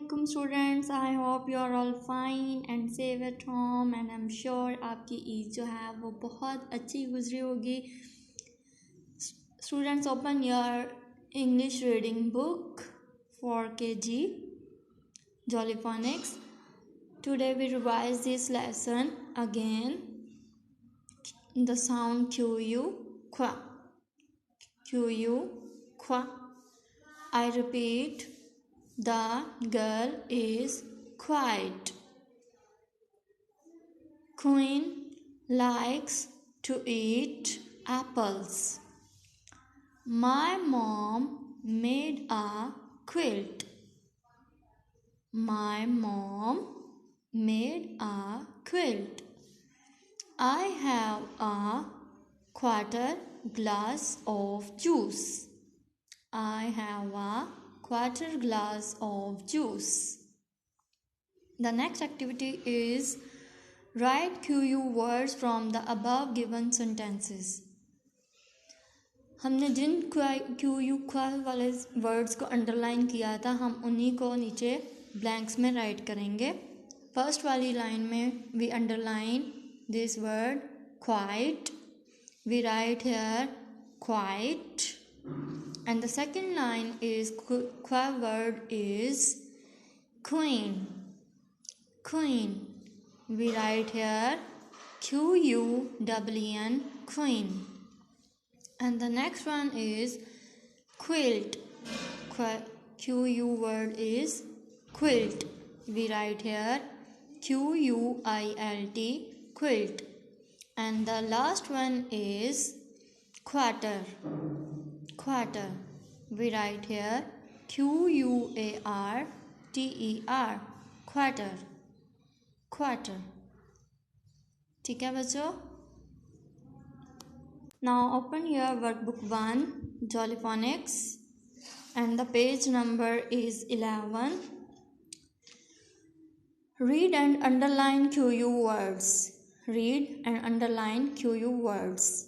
Alaikum students, I hope you are all fine and safe at home and I'm sure आपकी ईद जो है वो बहुत अच्छी गुजरी होगी. Students, open your English reading book for KG Jolly Phonics. Today we revise this lesson again. The sound QU qua. QU qua. I repeat. The girl is quiet. Queen likes to eat apples. My mom made a quilt. My mom made a quilt. I have a quarter glass of juice. I have a quarter glass of juice. The next activity is write QU words from the above given sentences. हमने जिन QU वाले words को underline किया था हम उन्हीं को नीचे blanks में राइट करेंगे. फर्स्ट वाली लाइन में we underline this word quiet. We write here quiet. And the second line is qua word is queen. Queen. We write here QUEEN queen. And the next one is quilt. QU word is quilt. We write here QUILT quilt. And the last one is quarter. Quarter. We write here QUARTER quarter. Quarter. ठीक है बच्चों. Now open your workbook 1 Jolly Phonics and the page number is 11. Read and underline QU words. Read and underline QU words.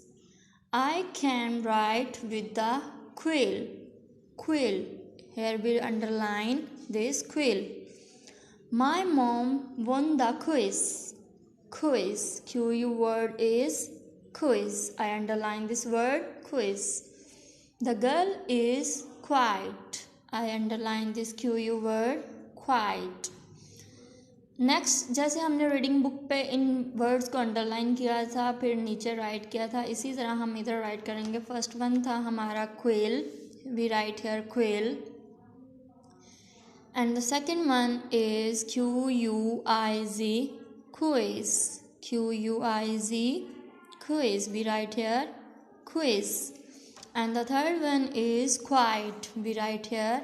I can write with the quill. Quill. Here we underline this quill. My mom won the quiz. Quiz. QU word is quiz. I underline this word quiz. The girl is quiet. I underline this QU word quiet. Next जैसे हमने reading book पे इन words को underline किया था फिर नीचे right किया था इसी तरह हम इधर राइट करेंगे. फर्स्ट वन था हमारा quell. We write here quell. And the second one is QUIZ quiz. QUIZ quiz. We write here quiz. And the third one is quite. We write here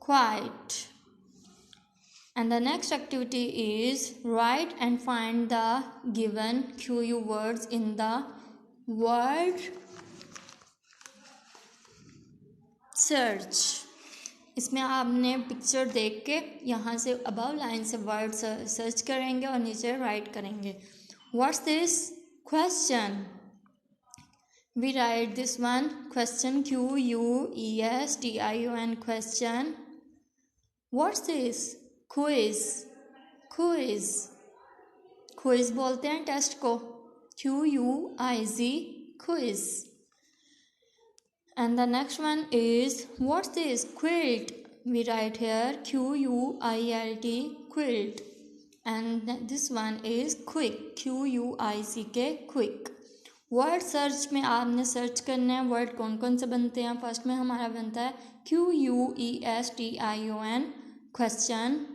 quite. And the next activity is write and find the given QU words in the word search. इसमें आपने picture देख के यहाँ से above line से word search करेंगे और नीचे राइट करेंगे. What's this? Question. We write this one question QUESTION question. What's this? Quiz. Quiz. Quiz बोलते हैं टेस्ट को. QUIZ quiz. And the next one is what's this? Quilt. We write here QUILT quilt. And this one is quick. QUICK quick. Word search में आपने search करना है word कौन कौन से बनते हैं. फर्स्ट में हमारा बनता है QUESTION question.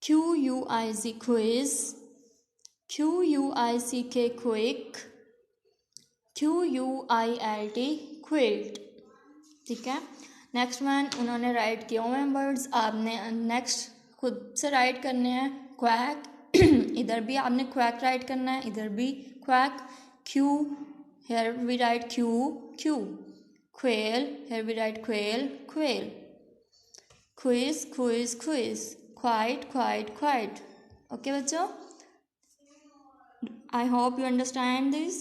QUIZ quiz. QUICK quick. QUILT quilt. ठीक है. नेक्स्ट वन उन्होंने राइट किए हुए हैं वर्ड्स. आपने नेक्स्ट खुद से राइट करने हैं. क्वैक. इधर भी आपने क्वैक राइट करना है. इधर भी quack. Q. Here we write Q. Quail. Here we write quail. Quail. Quiz. Quiz. Quiz. Quiet. Okay बच्चों. I hope you understand this.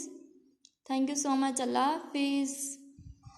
Thank you so much. Allah Hafiz.